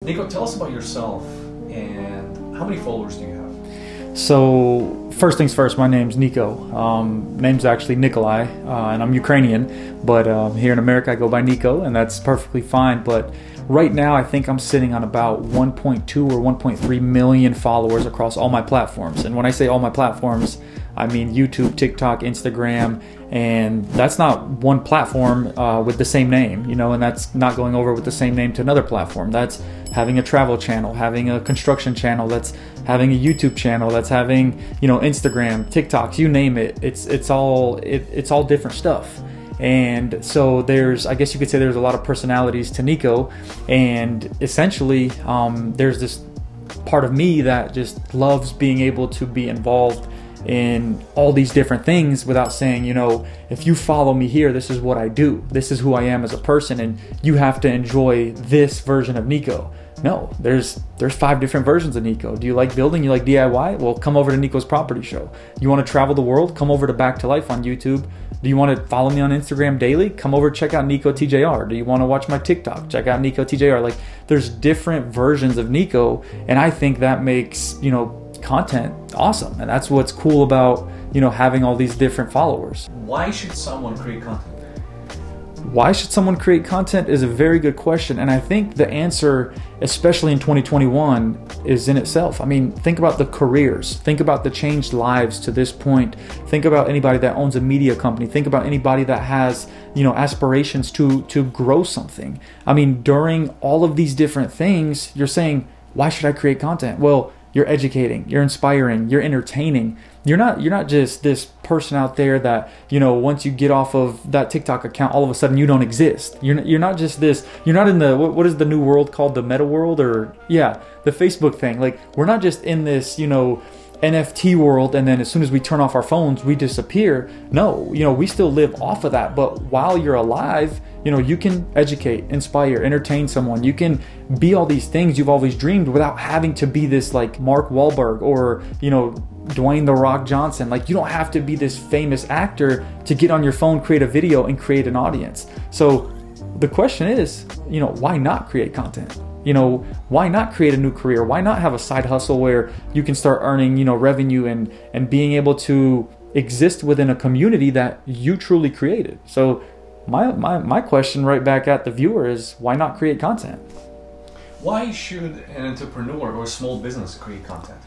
Nico, tell us about yourself and how many followers do you have? So first things first, my name's Nico. Name's actually Nikolai, and I'm Ukrainian, but here in America I go by Nico, and that's perfectly fine. But right now I think I'm sitting on about 1.2 or 1.3 million followers across all my platforms. And when I say all my platforms, I mean YouTube, TikTok, Instagram, and that's not one platform with the same name, and that's not going over with the same name to another platform. That's having a travel channel, having a construction channel, that's having a YouTube channel, that's having, Instagram, TikToks, you name it. It's all different stuff. And so I guess you could say there's a lot of personalities to Nico, and essentially there's this part of me that just loves being able to be involved in all these different things without saying, if you follow me here, this is what I do. This is who I am as a person, and you have to enjoy this version of Nico. No, there's 5 different versions of Nico. Do you like building? You like DIY? Well, come over to Nico's Property Show. You want to travel the world? Come over to Back to Life on YouTube. Do you want to follow me on Instagram daily? Come over, check out Nikotjr. Do you want to watch my TikTok? Check out Nikotjr. Like, there's different versions of Nico, and I think that makes, content awesome. And that's what's cool about, having all these different followers. Why should someone create content? Why should someone create content is a very good question. And I think the answer, especially in 2021, is in itself. I mean, think about the careers. Think about the changed lives to this point. Think about anybody that owns a media company. Think about anybody that has, aspirations to grow something. I mean, during all of these different things, you're saying, why should I create content? Well, you're educating, you're inspiring, you're entertaining. You're not just this person out there that, once you get off of that TikTok account, all of a sudden you don't exist. You're not just this, you're not in the, what is the new world called? The meta world, or the Facebook thing. Like, we're not just in this, NFT world, and then as soon as we turn off our phones, we disappear. No, we still live off of that. But while you're alive, you can educate, inspire, entertain someone. You can be all these things you've always dreamed without having to be this like Mark Wahlberg or, Dwayne "The Rock" Johnson. Like, you don't have to be this famous actor to get on your phone, create a video, and create an audience. So the question is, why not create content? Why not create a new career? Why not have a side hustle where you can start earning, revenue and being able to exist within a community that you truly created? So my question right back at the viewer is, why not create content? Why should an entrepreneur or a small business create content?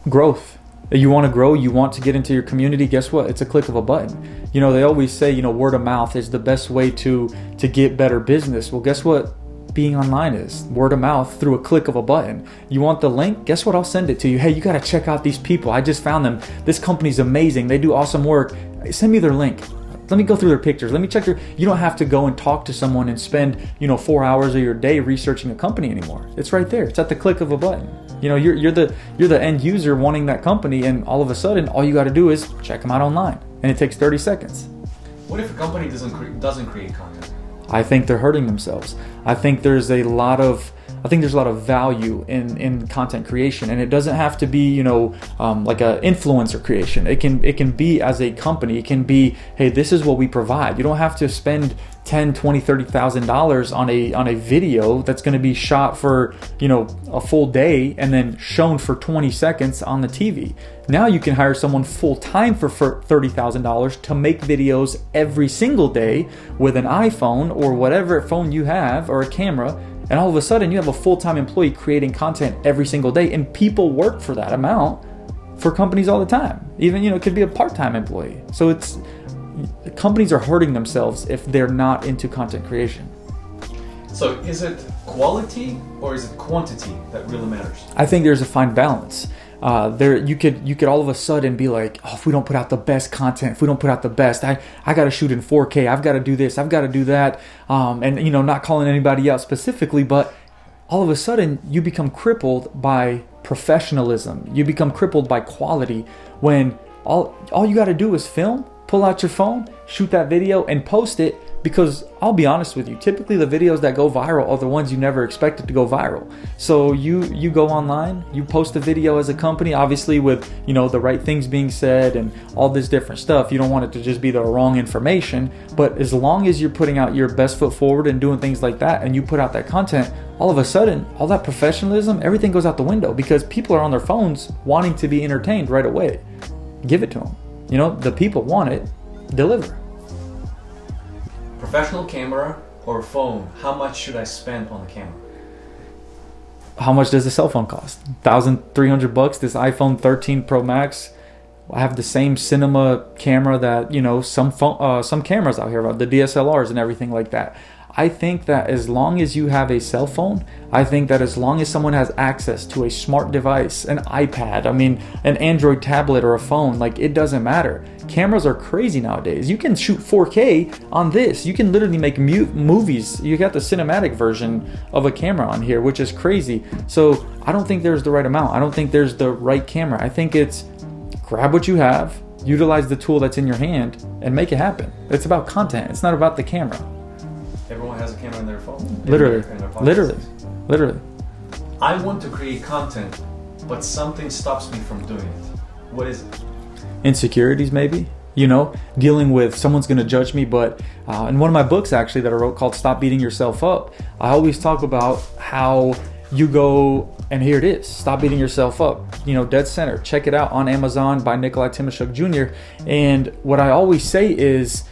Growth. You want to grow, you want to get into your community, guess what? It's a click of a button. They always say, word of mouth is the best way to get better business. Well, guess what? Being online is word of mouth through a click of a button. You want the link? Guess what? I'll send it to you. Hey, you got to check out these people. I just found them. This company's amazing. They do awesome work. Send me their link. Let me go through their pictures. Let me check you don't have to go and talk to someone and spend, 4 hours of your day researching a company anymore. It's right there. It's at the click of a button. You're the end user wanting that company, and all of a sudden, all you got to do is check them out online, and it takes 30 seconds. What if a company doesn't create content? I think they're hurting themselves. I think there's a lot of value in content creation, and it doesn't have to be, like a influencer creation. It can be as a company. It can be, hey, this is what we provide. You don't have to spend $10,000, $20,000, $30,000 on a video that's going to be shot for, a full day and then shown for 20 seconds on the TV. Now you can hire someone full time for $30,000 to make videos every single day with an iPhone or whatever phone you have, or a camera. And all of a sudden you have a full-time employee creating content every single day, and people work for that amount for companies all the time. Even, it could be a part-time employee. So companies are hurting themselves if they're not into content creation. So is it quality or is it quantity that really matters? I think there's a fine balance. You could all of a sudden be like, oh, if we don't put out the best content, if we don't put out the best, I got to shoot in 4K, I've got to do this, I've got to do that, and not calling anybody out specifically, but all of a sudden you become crippled by professionalism. You become crippled by quality when all you got to do is film, pull out your phone, shoot that video, and post it. Because I'll be honest with you, typically the videos that go viral are the ones you never expected to go viral. So you go online, you post a video as a company, obviously with, you know, the right things being said and all this different stuff. You don't want it to just be the wrong information, but as long as you're putting out your best foot forward and doing things like that, and you put out that content, all of a sudden, all that professionalism, everything goes out the window because people are on their phones wanting to be entertained right away. Give it to them. You know, the people want it, deliver. Professional camera or phone, how much should I spend on the camera? How much does the cell phone cost? $1,300. This iPhone 13 Pro Max. I have the same cinema camera that, you know, some cameras out here, the DSLRs and everything like that. I think that as long as you have a cell phone, I think that as long as someone has access to a smart device, an iPad, I mean, an Android tablet or a phone, like it doesn't matter. Cameras are crazy nowadays. You can shoot 4K on this. You can literally make movies. You got the cinematic version of a camera on here, which is crazy. So I don't think there's the right amount. I don't think there's the right camera. I think it's grab what you have, utilize the tool that's in your hand, and make it happen. It's about content. It's not about the camera. Everyone has a camera in their phone. Literally. I want to create content, but something stops me from doing it. What is it? Insecurities, maybe. You know, dealing with someone's going to judge me. But in one of my books, actually, that I wrote called "Stop Beating Yourself Up," I always talk about how you go, and here it is. Stop beating yourself up. You know, dead center. Check it out on Amazon by Nikotjr Jr. And what I always say is,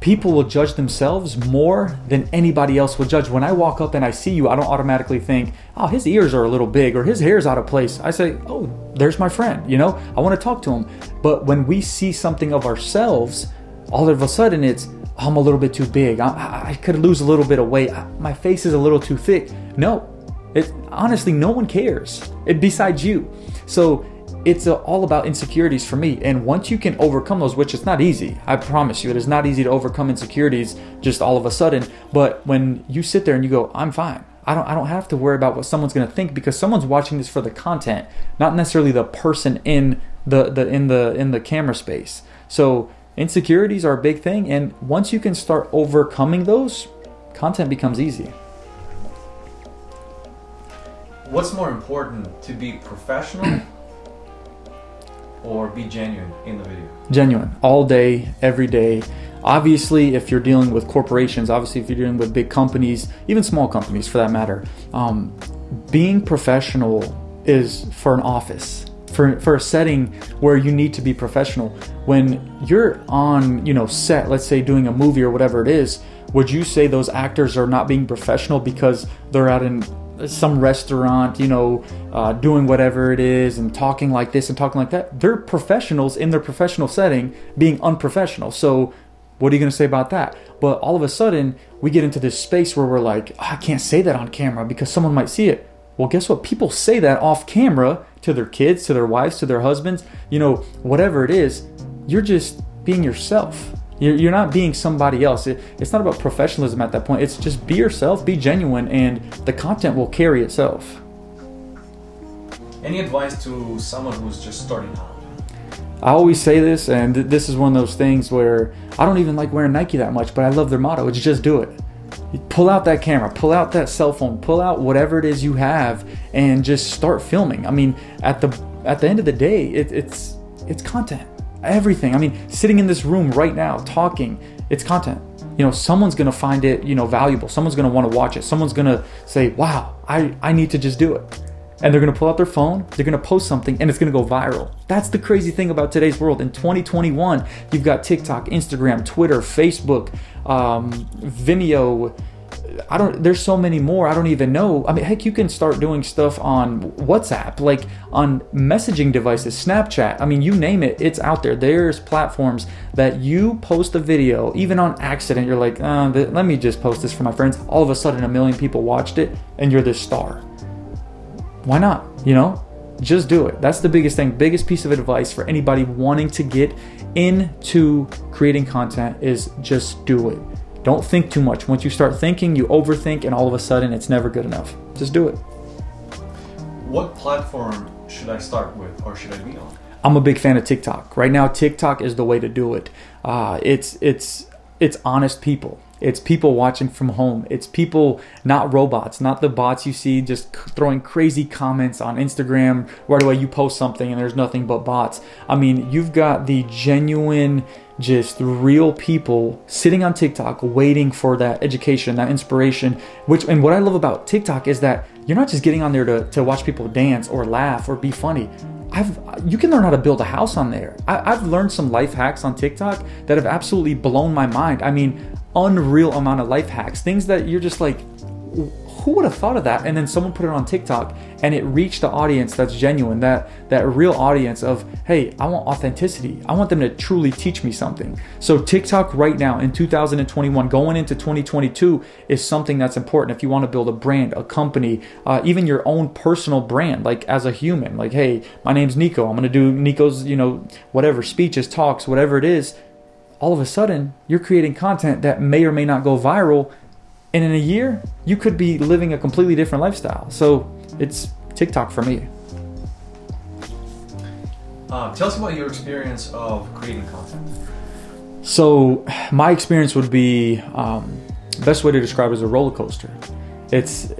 people will judge themselves more than anybody else will judge. When I walk up and I see you, I don't automatically think, oh, his ears are a little big or his hair's out of place. I say, oh, there's my friend, you know, I want to talk to him. But when we see something of ourselves, all of a sudden it's, oh, I'm a little bit too big. I could lose a little bit of weight. My face is a little too thick. No, honestly, no one cares besides you. So it's all about insecurities for me. And once you can overcome those, which is not easy, I promise you, it is not easy to overcome insecurities just all of a sudden. But when you sit there and you go, I'm fine. I don't have to worry about what someone's going to think, because someone's watching this for the content, not necessarily the person in the camera space. So insecurities are a big thing. And once you can start overcoming those, content becomes easy. What's more important, to be professional or be genuine in the video? Genuine, all day, every day. Obviously, if you're dealing with corporations, obviously if you're dealing with big companies, even small companies for that matter, being professional is for an office, for a setting where you need to be professional. When you're on, you know, set, let's say doing a movie or whatever it is, would you say those actors are not being professional because they're at some restaurant, you know, doing whatever it is and talking like this and talking like that? They're professionals in their professional setting being unprofessional. So what are you going to say about that? But all of a sudden we get into this space where we're like, oh, I can't say that on camera because someone might see it. Well, guess what? People say that off camera to their kids, to their wives, to their husbands, you know, whatever it is. You're just being yourself. You're not being somebody else. It's not about professionalism at that point. It's just be yourself, be genuine, and the content will carry itself. Any advice to someone who's just starting out? I always say this, and this is one of those things where I don't even like wearing Nike that much, but I love their motto. It's just do it. Pull out that camera, pull out that cell phone, pull out whatever it is you have, and just start filming. I mean, at the end of the day, it's content. Everything. I mean, sitting in this room right now talking, it's content. You know, someone's going to find it, you know, valuable. Someone's going to want to watch it. Someone's going to say, wow, I need to just do it. And they're going to pull out their phone, they're going to post something, and it's going to go viral. That's the crazy thing about today's world. In 2021, you've got TikTok, Instagram, Twitter, Facebook, Vimeo. There's so many more. I don't even know. I mean, heck, you can start doing stuff on WhatsApp, like on messaging devices, Snapchat. I mean, you name it, it's out there. There's platforms that you post a video, even on accident. You're like, let me just post this for my friends. All of a sudden, 1 million people watched it, and you're this star. Why not? You know, just do it. That's the biggest thing. Biggest piece of advice for anybody wanting to get into creating content is just do it. Don't think too much. Once you start thinking, you overthink, and all of a sudden it's never good enough. Just do it. What platform should I start with, or should I be on? I'm a big fan of TikTok. Right now, TikTok is the way to do it. It's honest people. It's people watching from home. It's people, not robots, not the bots you see just throwing crazy comments on Instagram right away. You post something and there's nothing but bots. I mean, you've got the genuine, just real people sitting on TikTok waiting for that education, that inspiration. And what I love about TikTok is that you're not just getting on there to watch people dance or laugh or be funny. You can learn how to build a house on there. I've learned some life hacks on TikTok that have absolutely blown my mind. I mean, unreal amount of life hacks, things that you're just like, who would have thought of that? And then someone put it on TikTok and it reached the audience that's genuine, that real audience of, hey, I want authenticity. I want them to truly teach me something. So TikTok right now in 2021, going into 2022 is something that's important. If you want to build a brand, a company, even your own personal brand, like as a human, like, hey, my name's Nico. I'm going to do Nico's, whatever, speeches, talks, whatever it is. All of a sudden, you're creating content that may or may not go viral. And in a year, you could be living a completely different lifestyle. So it's TikTok for me. Tell us about your experience of creating content. So my experience would be, best way to describe it is a roller coaster. It's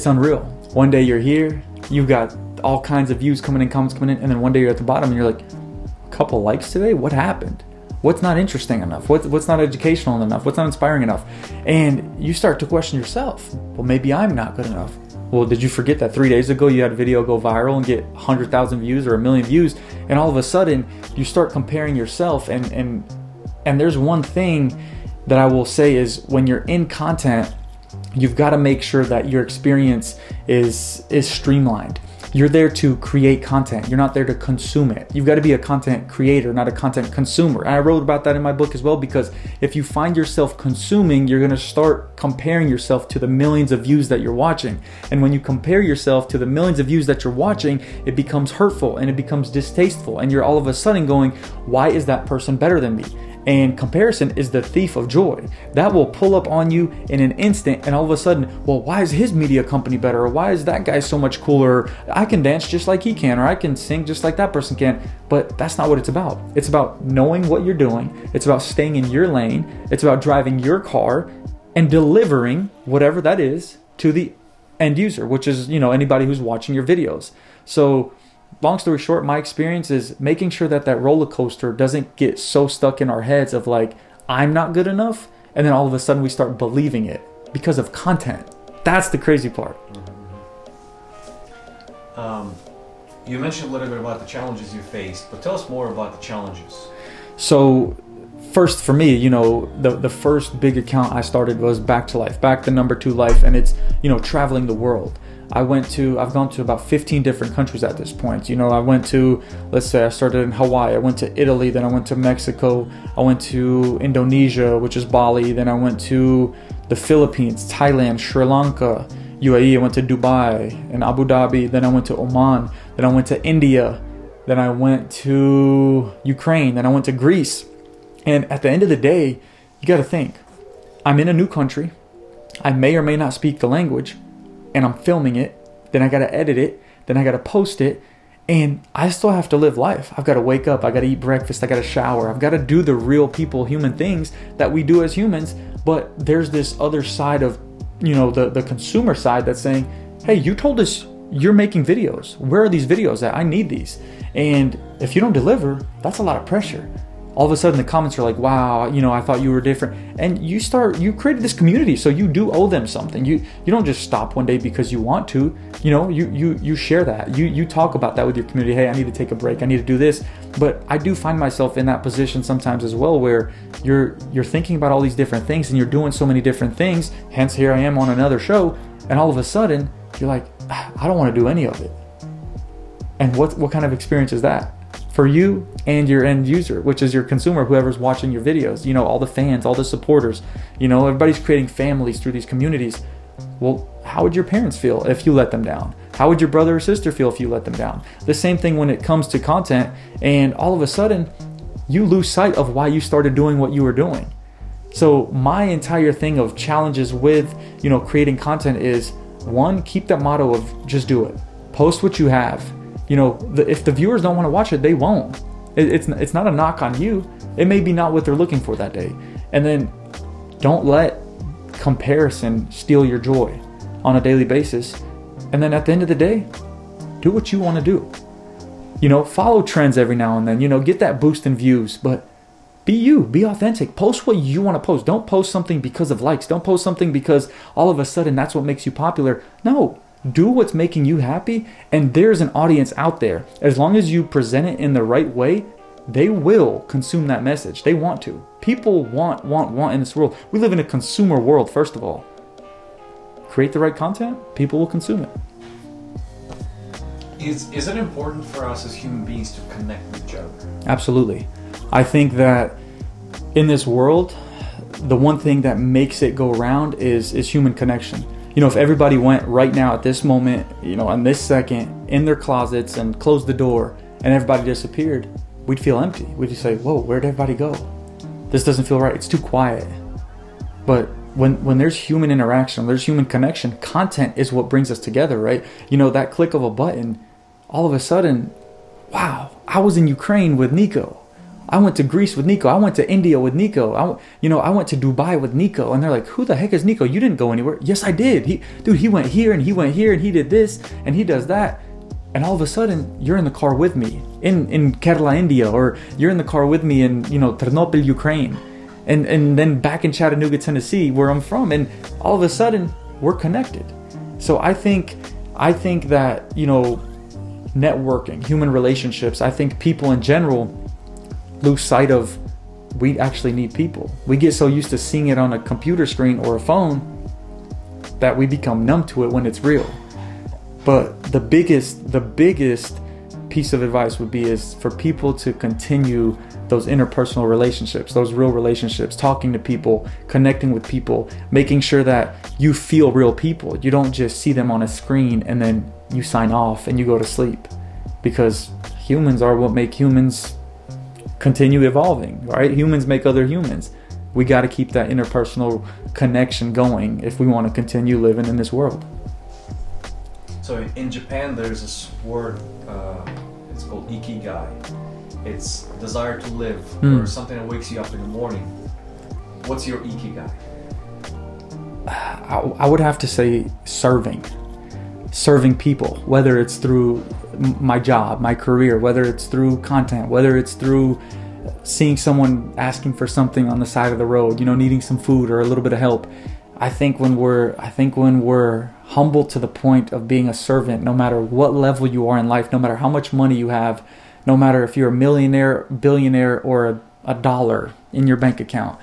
unreal. One day you're here, you've got all kinds of views coming in, comments coming in, and then one day you're at the bottom and you're like, a couple likes today? What happened? What's not interesting enough? What's not educational enough? What's not inspiring enough? And you start to question yourself. Well, maybe I'm not good enough. Well, did you forget that 3 days ago you had a video go viral and get 100,000 views or 1 million views? And all of a sudden you start comparing yourself. And there's one thing that I will say is when you're in content, you've got to make sure that your experience is streamlined. You're there to create content. You're not there to consume it. You've got to be a content creator, not a content consumer. And I wrote about that in my book as well, because if you find yourself consuming, you're going to start comparing yourself to the millions of views that you're watching. And when you compare yourself to the millions of views that you're watching, it becomes hurtful and it becomes distasteful. And you're all of a sudden going, why is that person better than me? And comparison is the thief of joy. That will pull up on you in an instant, and all of a sudden, well, why is his media company better? Or why is that guy so much cooler? I can dance just like he can, or I can sing just like that person can. But that's not what it's about. It's about knowing what you're doing. It's about staying in your lane. It's about driving your car and delivering whatever that is to the end user, which is, anybody who's watching your videos. So long story short, my experience is making sure that roller coaster doesn't get so stuck in our heads of like, I'm not good enough. And then all of a sudden we start believing it because of content. That's the crazy part. You mentioned a little bit about the challenges you faced, but tell us more about the challenges. So first for me, the first big account I started was Back to Life, back to number 2 life. And it's, traveling the world. I've gone to about 15 different countries at this point. I went to, let's say I started in Hawaii, I went to Italy, then I went to Mexico, I went to Indonesia, which is Bali, then I went to the Philippines, Thailand, Sri Lanka, UAE, I went to Dubai and Abu Dhabi, then I went to Oman, then I went to India, then I went to Ukraine, then I went to Greece. And at the end of the day, you got to think, I'm in a new country, I may or may not speak the language, and I'm filming it, then I got to edit it, then I got to post it, and I still have to live life. I've got to wake up, I got to eat breakfast, I got to shower, I've got to do the real people, human things that we do as humans. But there's this other side of, the consumer side that's saying, hey, you told us you're making videos. Where are these videos at? I need these. And if you don't deliver, that's a lot of pressure. All of a sudden the comments are like, wow, I thought you were different. And you created this community, so you do owe them something. You don't just stop one day because you want to, you share that. You talk about that with your community. Hey, I need to take a break. I need to do this. But I do find myself in that position sometimes as well, where you're thinking about all these different things and you're doing so many different things. Hence here I am on another show. And all of a sudden you're like, I don't want to do any of it. And what kind of experience is that for you and your end user, which is your consumer, whoever's watching your videos, all the fans, all the supporters, everybody's creating families through these communities. Well, how would your parents feel if you let them down? How would your brother or sister feel if you let them down? The same thing when it comes to content, and all of a sudden you lose sight of why you started doing what you were doing. So my entire thing of challenges with, creating content is, one, keep that motto of just do it. Post what you have. if the viewers don't want to watch it, they won't. It's not a knock on you. It may be not what they're looking for that day. And then don't let comparison steal your joy on a daily basis. And then at the end of the day, do what you want to do. Follow trends every now and then, get that boost in views, but be you, be authentic. Post what you want to post. Don't post something because of likes. Don't post something because all of a sudden that's what makes you popular. No, do what's making you happy, and there's an audience out there. As long as you present it in the right way, they will consume that message. They want to. People want in this world. We live in a consumer world, first of all. Create the right content, people will consume it. Is it important for us as human beings to connect with each other? Absolutely. I think that in this world, the one thing that makes it go around is human connection. If everybody went right now at this moment, on this second, in their closets and closed the door and everybody disappeared, we'd feel empty. We'd just say, whoa, where'd everybody go? This doesn't feel right. It's too quiet. But when there's human interaction, there's human connection, content is what brings us together, right? That click of a button, all of a sudden, wow, I was in Ukraine with Nico. I went to Greece with Nico. I went to India with Nico. I went to Dubai with Nico. And they're like, who the heck is Nico? You didn't go anywhere. Yes, I did. He went here and he went here and he did this and he does that. And all of a sudden, you're in the car with me in Kerala, India, or you're in the car with me in, Ternopil, Ukraine. And then back in Chattanooga, Tennessee, where I'm from. And all of a sudden, we're connected. So I think that, networking, human relationships, I think people in general lose sight of we actually need people. We get so used to seeing it on a computer screen or a phone that we become numb to it when it's real. But the biggest piece of advice would be is for people to continue those interpersonal relationships, those real relationships, talking to people, connecting with people, making sure that you feel real people. You don't just see them on a screen and then you sign off and you go to sleep, because humans are what make humans continue evolving, right? Humans make other humans. We got to keep that interpersonal connection going if we want to continue living in this world. So in Japan, there's this word, it's called Ikigai. It's desire to live, or something that wakes you up in the morning. What's your Ikigai? I would have to say serving people, whether it's through my job, my career, whether it's through content, whether it's through seeing someone asking for something on the side of the road, needing some food or a little bit of help. I think when we're humble to the point of being a servant, no matter what level you are in life, no matter how much money you have, no matter if you're a millionaire, billionaire, or a dollar in your bank account,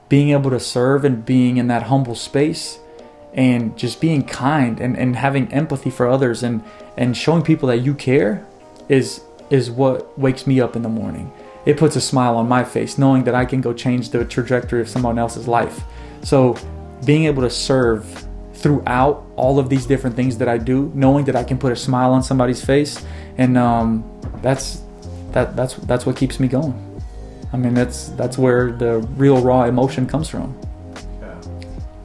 being able to serve and being in that humble space and just being kind and having empathy for others and showing people that you care is what wakes me up in the morning. It puts a smile on my face knowing that I can go change the trajectory of someone else's life. So being able to serve throughout all of these different things that I do, knowing that I can put a smile on somebody's face, and that's what keeps me going. I mean, that's where the real raw emotion comes from. Yeah.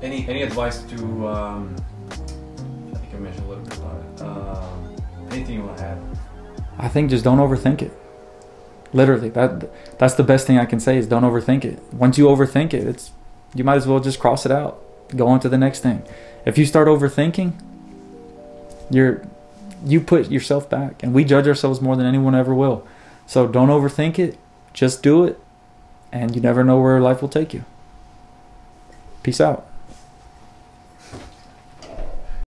Any advice to? I think I mentioned a little bit about it. Anything you want to add? I think just don't overthink it. Literally, that's the best thing I can say is don't overthink it. Once you overthink it, you might as well just cross it out. Go on to the next thing. If you start overthinking, you put yourself back, and we judge ourselves more than anyone ever will. So don't overthink it. Just do it, and you never know where life will take you. Peace out.